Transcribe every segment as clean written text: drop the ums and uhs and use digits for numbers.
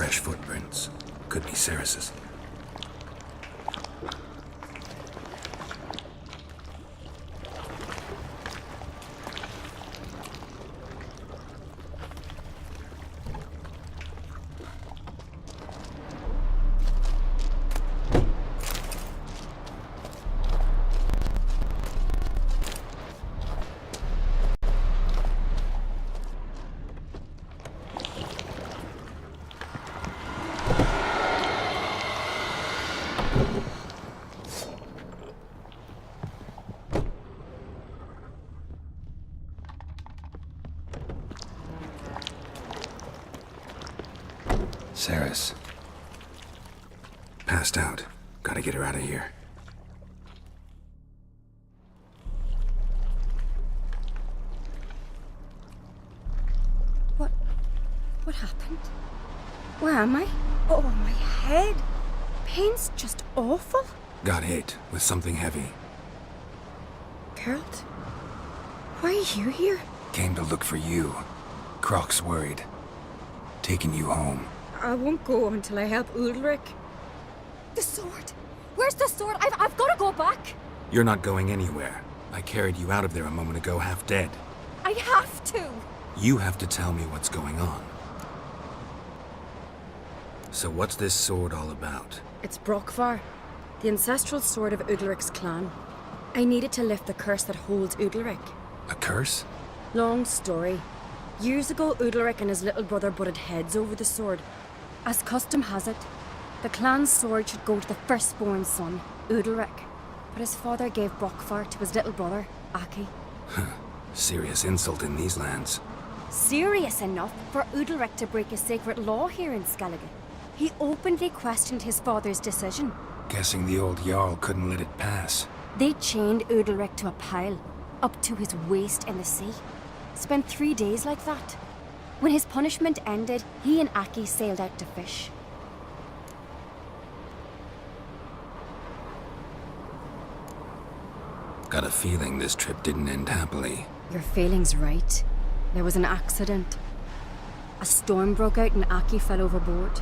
Fresh footprints. Could be Ceres's. Ceres. Passed out. Gotta get her out of here. What happened? Where am I? Oh, my head. Pain's just awful. Got hit with something heavy. Geralt? Why are you here? Came to look for you. Croc's worried. Taking you home. I won't go until I help Ulrich. The sword! Where's the sword? I've got to go back! You're not going anywhere. I carried you out of there a moment ago, half dead. I have to! You have to tell me what's going on. So what's this sword all about? It's Brokvar, the ancestral sword of Udalric's clan. I needed to lift the curse that holds Udalric. A curse? Long story. Years ago, Udalric and his little brother butted heads over the sword. As custom has it, the clan's sword should go to the firstborn son, Udalric. But his father gave Brokvar to his little brother, Aki. Serious insult in these lands. Serious enough for Udalric to break a sacred law here in Skellige. He openly questioned his father's decision. Guessing the old Jarl couldn't let it pass. They chained Udalric to a pile, up to his waist in the sea. Spent 3 days like that. When his punishment ended, he and Aki sailed out to fish. Got a feeling this trip didn't end happily. Your feeling's right. There was an accident. A storm broke out and Aki fell overboard.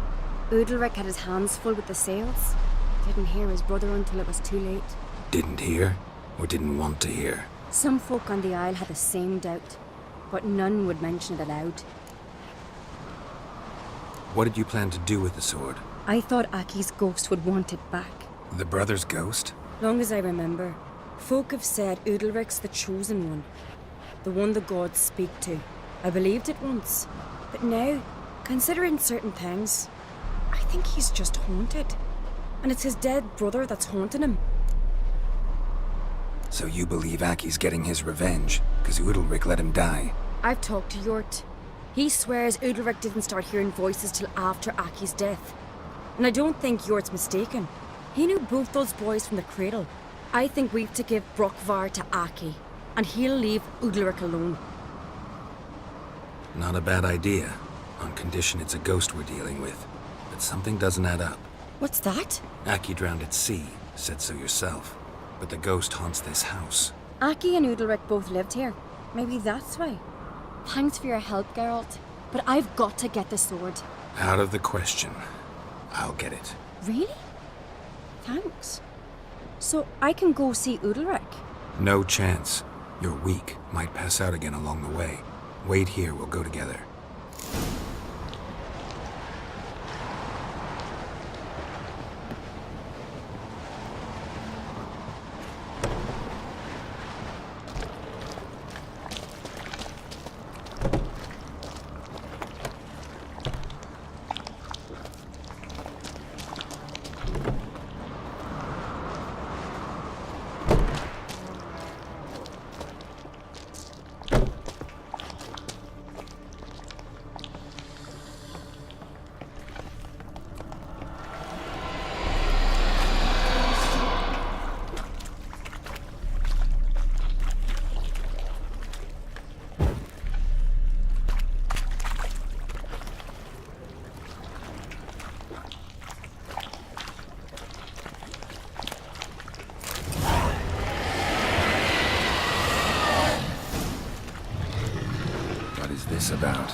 Udalric had his hands full with the sails. Didn't hear his brother until it was too late. Didn't hear? Or didn't want to hear? Some folk on the Isle had the same doubt, but none would mention it aloud. What did you plan to do with the sword? I thought Aki's ghost would want it back. The brother's ghost? Long as I remember, folk have said Udalric's the chosen one. The one the gods speak to. I believed it once. But now, considering certain things, I think he's just haunted. And it's his dead brother that's haunting him. So you believe Aki's getting his revenge, because Udalric let him die? I've talked to Yort. He swears Udalric didn't start hearing voices till after Aki's death. And I don't think Yort's mistaken. He knew both those boys from the cradle. I think we've to give Brokvar to Aki, and he'll leave Udalric alone. Not a bad idea, on condition it's a ghost we're dealing with. But something doesn't add up. What's that? Aki drowned at sea, said so yourself. But the ghost haunts this house. Aki and Udalric both lived here. Maybe that's why. Thanks for your help, Geralt. But I've got to get the sword. Out of the question. I'll get it. Really? Thanks. So I can go see Udalric? No chance. You're weak. Might pass out again along the way. Wait here, we'll go together. What is this about?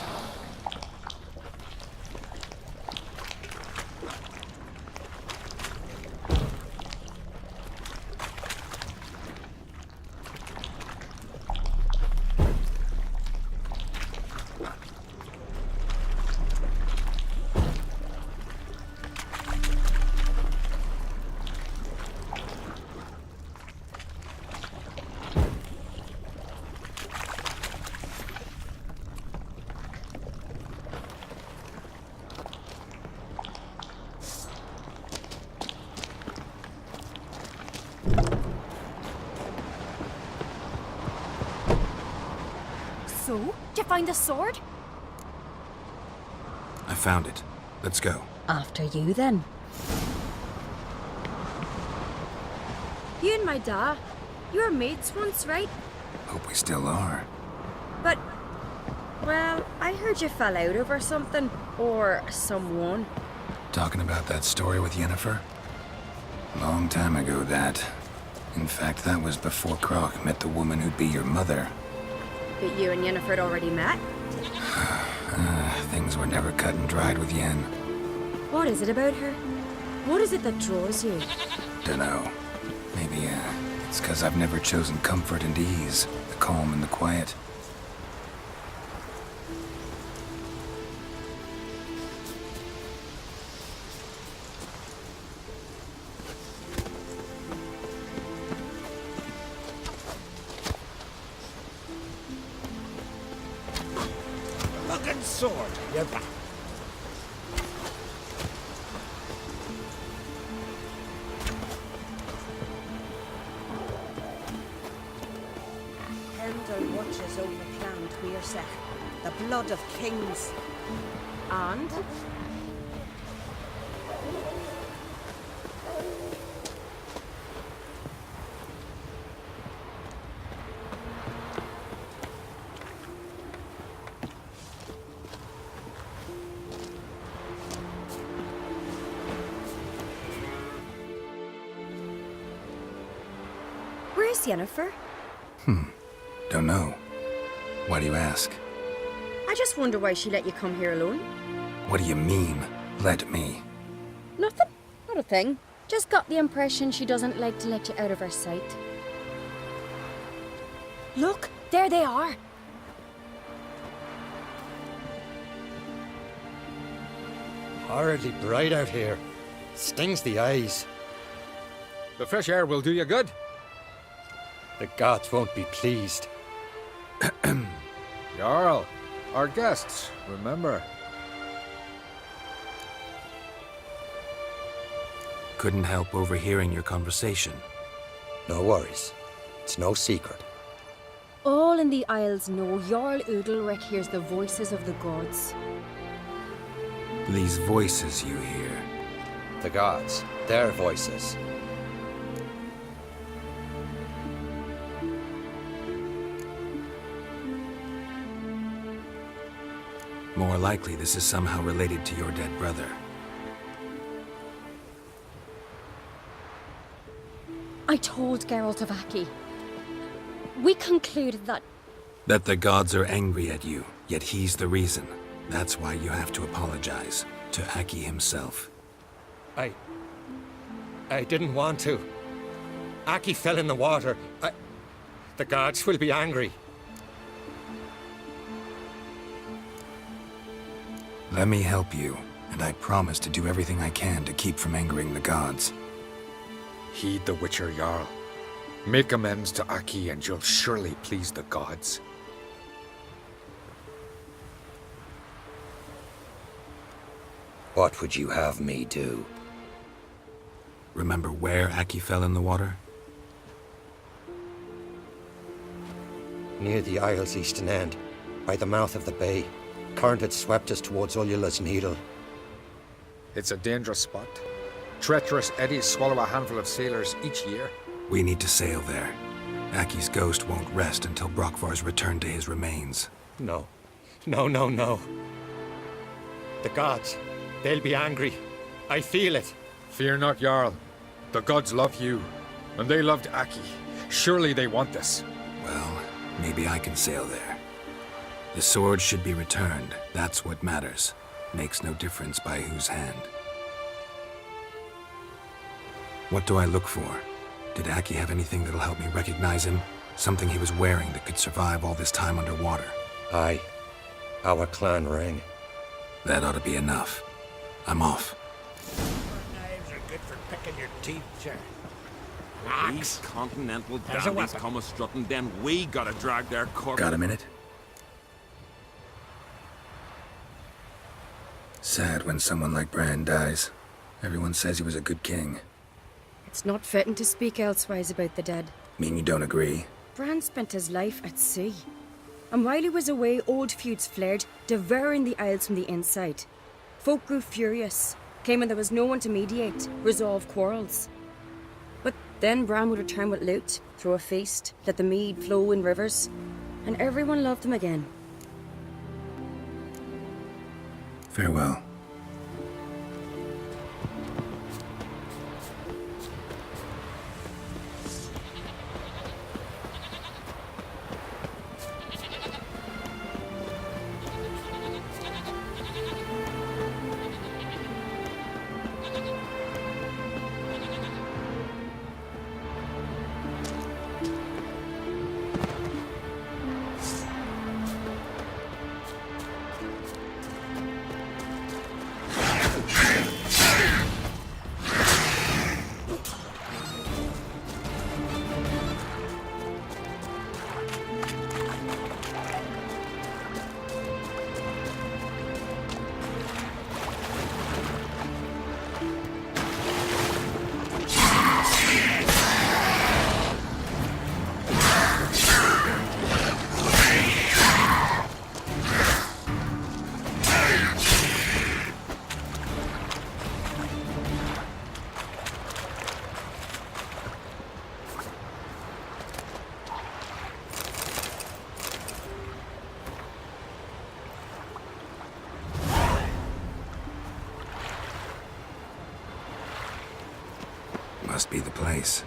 So? Did you find the sword? I found it. Let's go. After you, then. You and my dad, you were mates once, right? Hope we still are. But, well, I heard you fell out over something. Or someone. Talking about that story with Yennefer? Long time ago, that. In fact, that was before Croc met the woman who'd be your mother. But you and Yennefer had already met? Things were never cut and dried with Yen. What is it about her? What is it that draws you? Dunno. Maybe, it's 'cause I've never chosen comfort and ease, the calm and the quiet. Fucking sword, you're back. Helmdall watches over Clan Tuirsech, the blood of kings. And? Where's Yennefer? Don't know. Why do you ask? I just wonder why she let you come here alone. What do you mean, let me? Nothing. Not a thing. Just got the impression she doesn't like to let you out of her sight. Look, there they are. Horridly bright out here. Stings the eyes. The fresh air will do you good. The gods won't be pleased. Jarl, our guests, remember. Couldn't help overhearing your conversation. No worries. It's no secret. All in the Isles know Jarl Udalric hears the voices of the gods. These voices you hear. The gods, their voices. More likely this is somehow related to your dead brother. I told Geralt of Aki. We concluded that That the gods are angry at you, yet he's the reason. That's why you have to apologize to Aki himself. I didn't want to. Aki fell in the water. The gods will be angry. Let me help you, and I promise to do everything I can to keep from angering the gods. Heed the Witcher, Jarl. Make amends to Aki and you'll surely please the gods. What would you have me do? Remember where Aki fell in the water? Near the Isle's eastern end, by the mouth of the bay. Current had swept us towards Ullula's Needle. It's a dangerous spot. Treacherous eddies swallow a handful of sailors each year. We need to sail there. Aki's ghost won't rest until Brokvar's returned to his remains. No. No. The gods, they'll be angry. I feel it. Fear not, Jarl. The gods love you, and they loved Aki. Surely they want this. Well, maybe I can sail there. The sword should be returned. That's what matters. Makes no difference by whose hand. What do I look for? Did Aki have anything that'll help me recognize him? Something he was wearing that could survive all this time underwater? Aye. Our clan ring. That ought to be enough. I'm off. Knives are good for picking your teeth, sir. These continental There's a dandies weapon. come a-strutting, then we gotta drag their corpse. Got a minute? Sad when someone like Bran dies. Everyone says he was a good king. it's not fitting to speak elsewise about the dead. Mean you don't agree? Bran spent his life at sea. And while he was away, old feuds flared, devouring the Isles from the inside. Folk grew furious, claiming there was no one to mediate, resolve quarrels. But then Bran would return with loot, throw a feast, let the mead flow in rivers, and everyone loved him again. Farewell. Must be the place.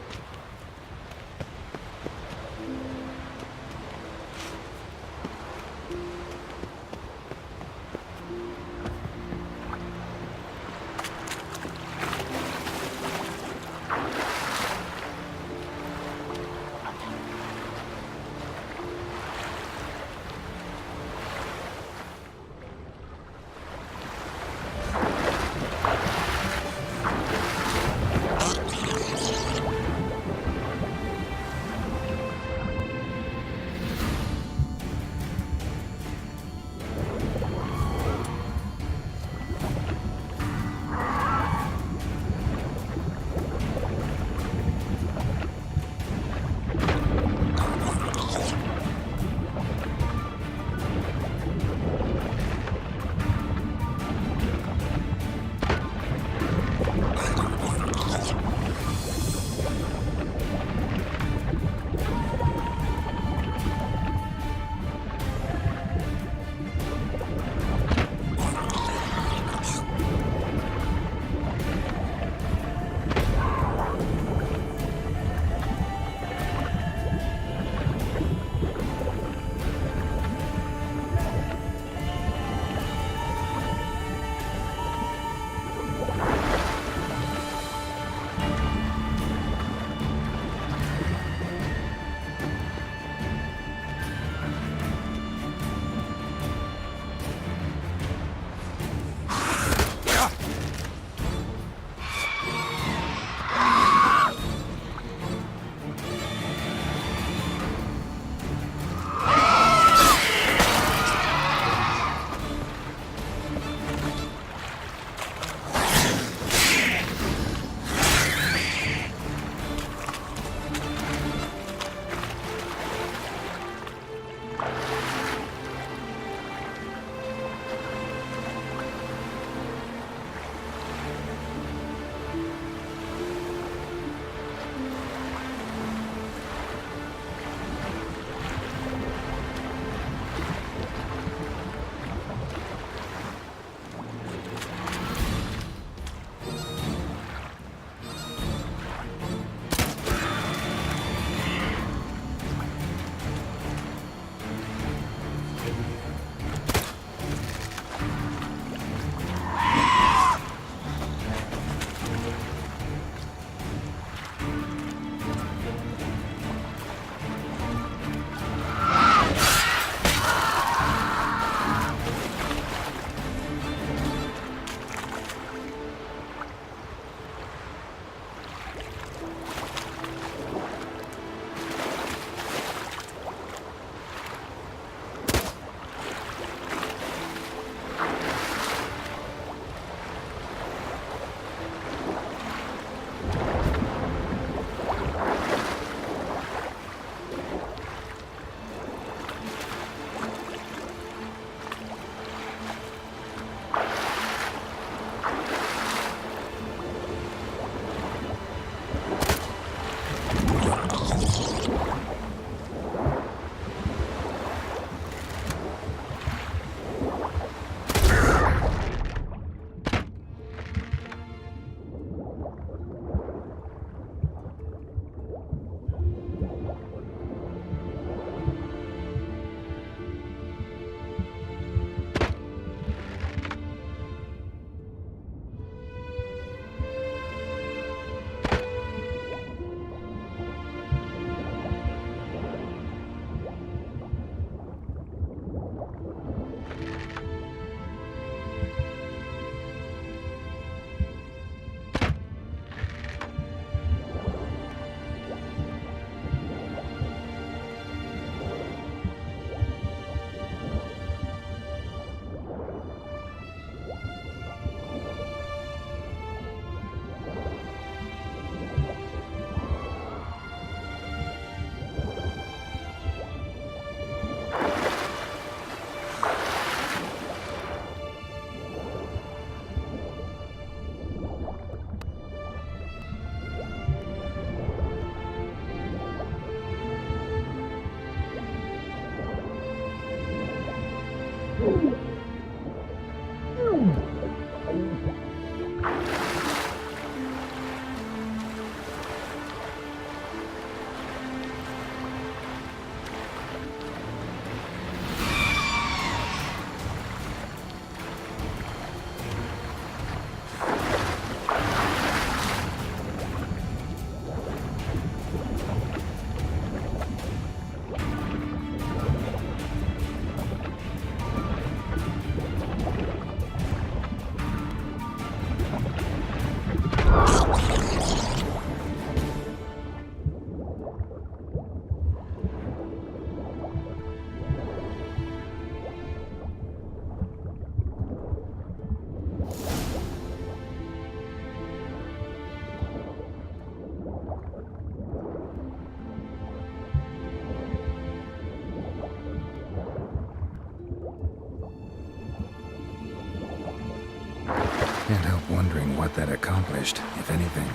Can't help wondering what that accomplished, if anything.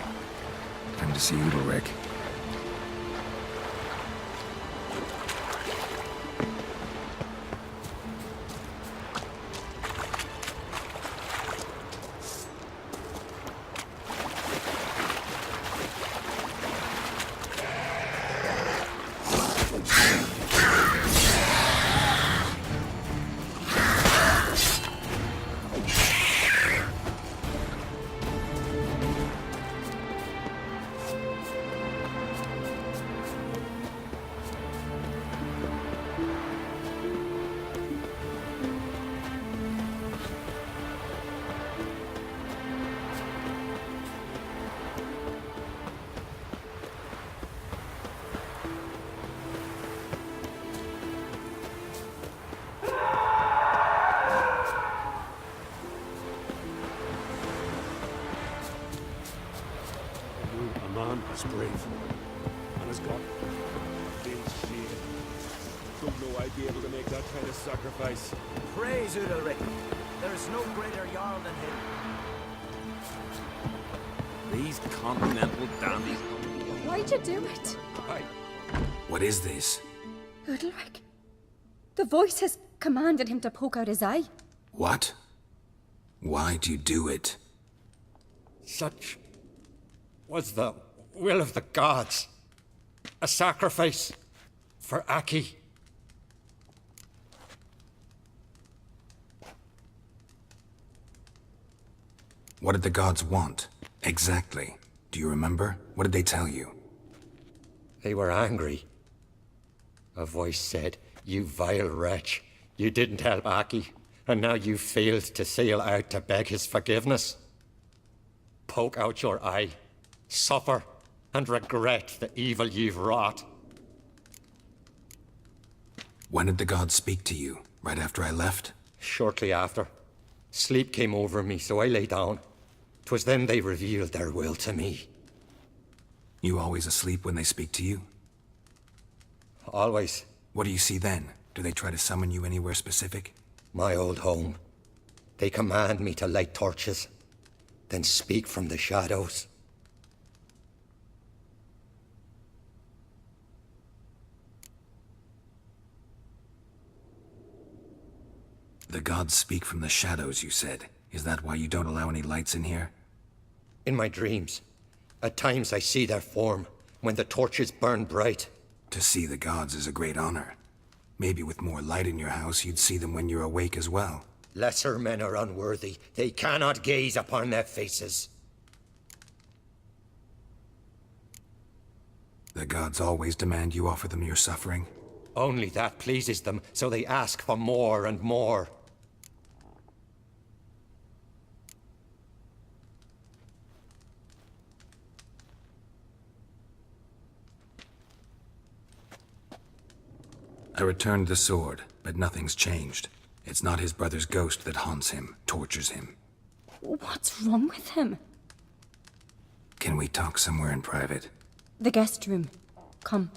Time to see Udalric. A man is brave and has got big shield. Don't know I'd be able to make that kind of sacrifice. Praise Udalric. There is no greater Jarl than him. These continental dandies. Why'd you do it? What is this? Udalric. The voice has commanded him to poke out his eye. What? Why'd you do it? Such was the will of the gods. A sacrifice for Aki. What did the gods want? Exactly. Do you remember? What did they tell you? They were angry. A voice said, "You vile wretch, you didn't help Aki, and now you failed to sail out to beg his forgiveness. Poke out your eye, suffer, and regret the evil you've wrought." When did the gods speak to you? Right after I left? Shortly after, sleep came over me, so I lay down. 'Twas then they revealed their will to me. You always asleep when they speak to you? Always. What do you see then? Do they try to summon you anywhere specific? My old home. They command me to light torches, then speak from the shadows. The gods speak from the shadows, you said. Is that why you don't allow any lights in here? In my dreams, at times I see their form when the torches burn bright. To see the gods is a great honor. Maybe with more light in your house, you'd see them when you're awake as well. Lesser men are unworthy. They cannot gaze upon their faces. The gods always demand you offer them your suffering? Only that pleases them, so they ask for more and more. I returned the sword, but nothing's changed. It's not his brother's ghost that haunts him, tortures him. What's wrong with him? Can we talk somewhere in private? The guest room. Come.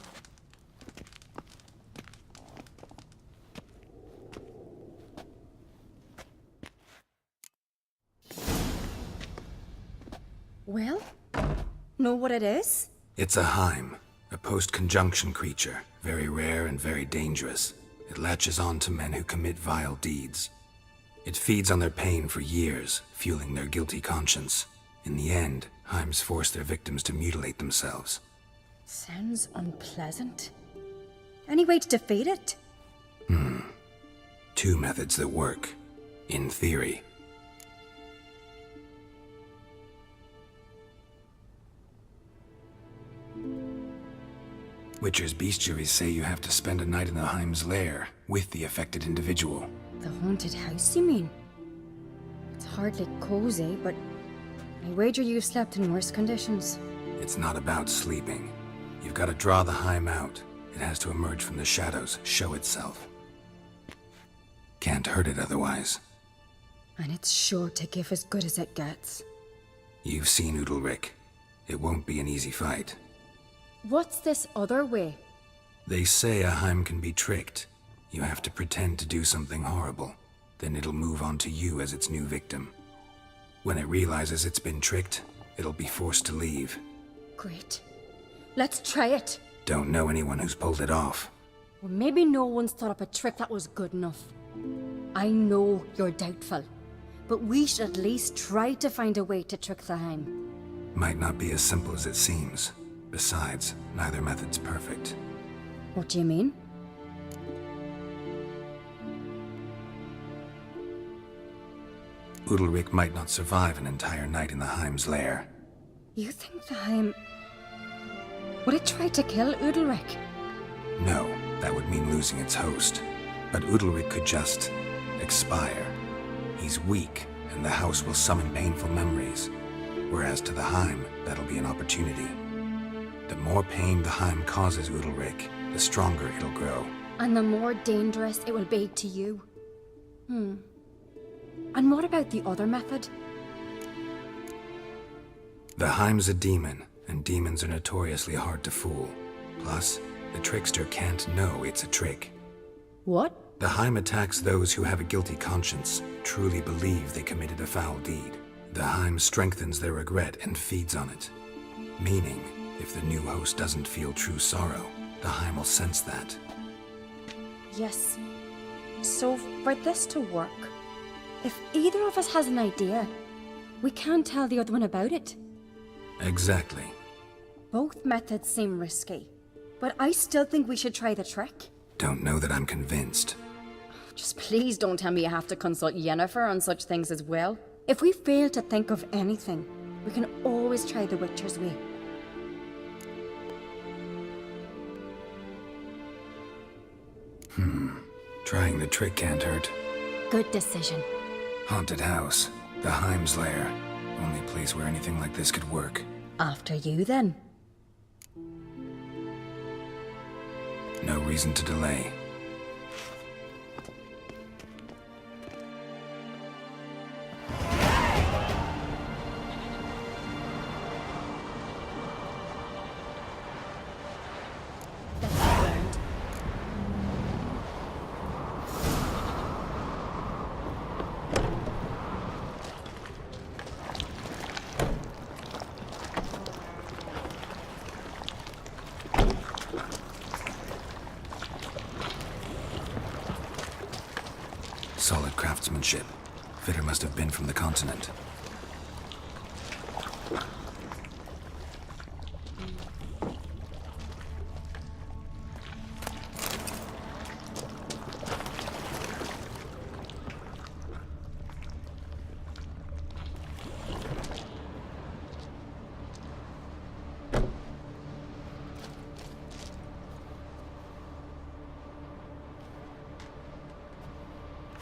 Well, know what it is? It's a Heim, a post-conjunction creature. Very rare and very dangerous. It latches on to men who commit vile deeds. It feeds on their pain for years, fueling their guilty conscience. In the end, Heims force their victims to mutilate themselves. Sounds unpleasant. Any way to defeat it? Two methods that work, in theory. Witcher's bestiaries say you have to spend a night in the Heims lair with the affected individual. The haunted house, you mean? It's hardly cozy, but I wager you've slept in worse conditions. It's not about sleeping. You've got to draw the Heim out. It has to emerge from the shadows, show itself. Can't hurt it otherwise. And it's sure to give as good as it gets. You've seen Udalryk. It won't be an easy fight. What's this other way? They say a Heim can be tricked. You have to pretend to do something horrible. Then it'll move on to you as its new victim. When it realizes it's been tricked, it'll be forced to leave. Great. Let's try it. Don't know anyone who's pulled it off. Well, maybe no one's thought up a trick that was good enough. I know you're doubtful, but we should at least try to find a way to trick the Heim. Might not be as simple as it seems. Besides, neither method's perfect. What do you mean? Udalryk might not survive an entire night in the Heim's lair. You think the Heim... Would it try to kill Udalryk? No, that would mean losing its host. But Udalryk could just expire. He's weak, and the house will summon painful memories. Whereas to the Heim, that'll be an opportunity. The more pain the Heim causes Udalryk, the stronger it'll grow. And the more dangerous it will be to you. And what about the other method? The Heim's a demon, and demons are notoriously hard to fool. Plus, the trickster can't know it's a trick. What? The Heim attacks those who have a guilty conscience, truly believe they committed a foul deed. The Heim strengthens their regret and feeds on it. Meaning, if the new host doesn't feel true sorrow, the Heim will sense that. Yes. So, for this to work, if either of us has an idea, we can't tell the other one about it. Exactly. Both methods seem risky, but I still think we should try the trick. Don't know that I'm convinced. Just please don't tell me you have to consult Yennefer on such things as well. If we fail to think of anything, we can always try the Witcher's way. Trying the trick can't hurt. Good decision. Haunted house. The Heim's lair. Only place where anything like this could work. After you, then. No reason to delay. Solid craftsmanship. Fitter must have been from the continent.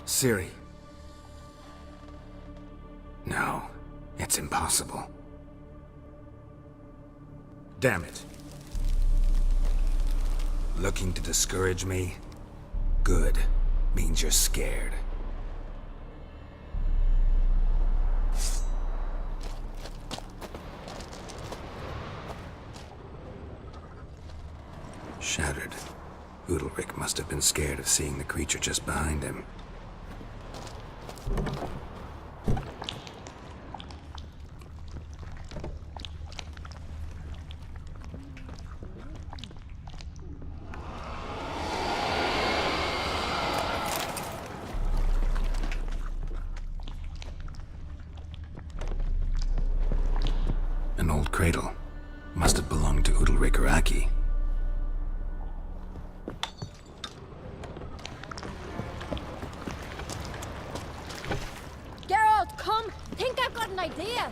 Ciri. No, it's impossible. Damn it. Looking to discourage me? Good. Means you're scared. Shattered. Udalryk must have been scared of seeing the creature just behind him. cradle. Must have belonged to Udalryk or Aki. Geralt, come! Think I've got an idea!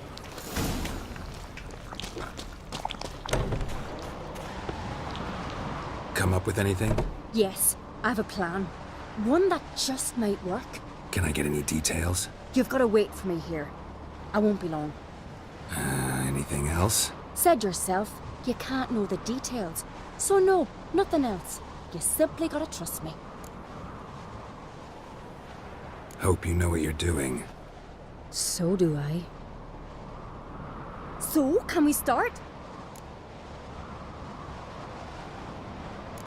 Come up with anything? Yes, I have a plan. One that just might work. Can I get any details? You've got to wait for me here. I won't be long. Anything else? Said yourself, you can't know the details. So no, nothing else. You simply gotta trust me. Hope you know what you're doing. So do I. So, can we start?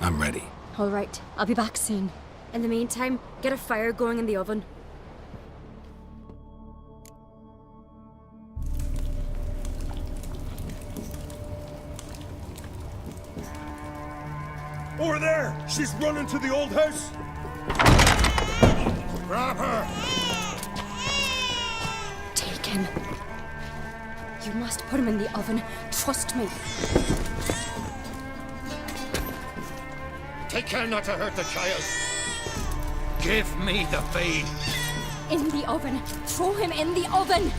I'm ready. All right, I'll be back soon. In the meantime, get a fire going in the oven. Over there! She's running to the old house! Grab her! Take him. You must put him in the oven. Trust me. Take care not to hurt the child. Give me the feed. In the oven. Throw him in the oven.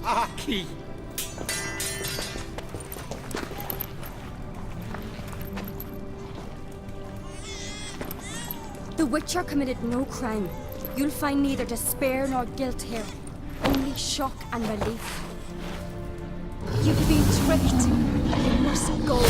Aki! The Witcher committed no crime. You'll find neither despair nor guilt here. Only shock and relief. You've been tricked. You must go.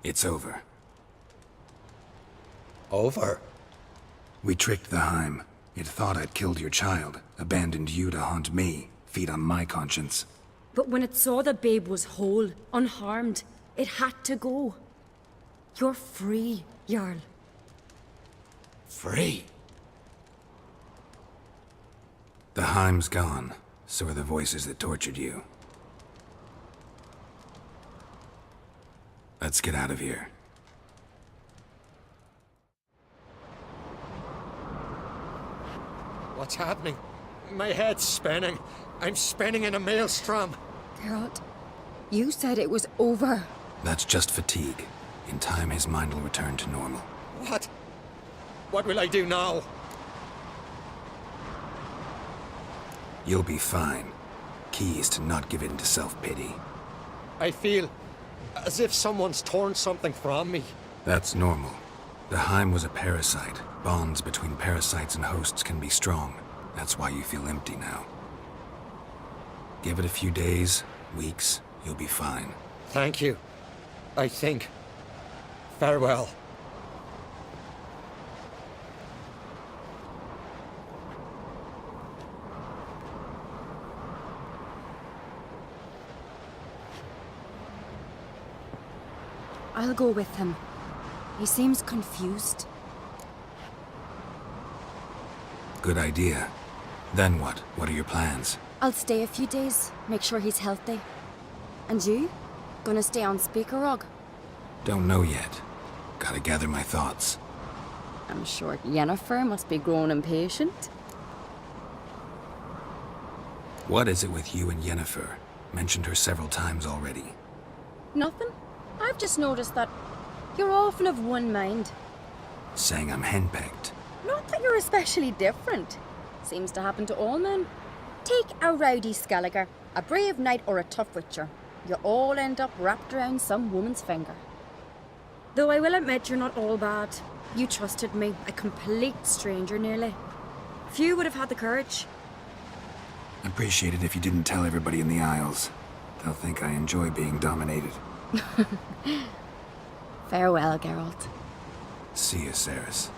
It's over. Over? We tricked the Heim. It thought I'd killed your child, abandoned you to haunt me, feed on my conscience. But when it saw the babe was whole, unharmed, it had to go. You're free, Jarl. Free? The Heim's gone, so are the voices that tortured you. Let's get out of here. What's happening? My head's spinning. I'm spinning in a maelstrom. Geralt, you said it was over. That's just fatigue. In time, his mind will return to normal. What? What will I do now? You'll be fine. Key is to not give in to self-pity. I feel as if someone's torn something from me. That's normal. The Heim was a parasite. Bonds between parasites and hosts can be strong. That's why you feel empty now. Give it a few days, weeks, you'll be fine. Thank you. I think. Farewell. I'll go with him. He seems confused. Good idea. Then what? What are your plans? I'll stay a few days, make sure he's healthy. And you? Gonna stay on Speaker Rog? Don't know yet. Gotta gather my thoughts. I'm sure Yennefer must be growing impatient. What is it with you and Yennefer? Mentioned her several times already. Nothing. I've just noticed that you're often of one mind. Saying I'm henpecked. Not that you're especially different. Seems to happen to all men. Take a rowdy Skelliger, a brave knight or a tough witcher. You all end up wrapped around some woman's finger. Though I will admit you're not all bad. You trusted me, a complete stranger nearly. Few would have had the courage. Appreciate it if you didn't tell everybody in the Isles. They'll think I enjoy being dominated. Farewell, Geralt. See you, Ceres.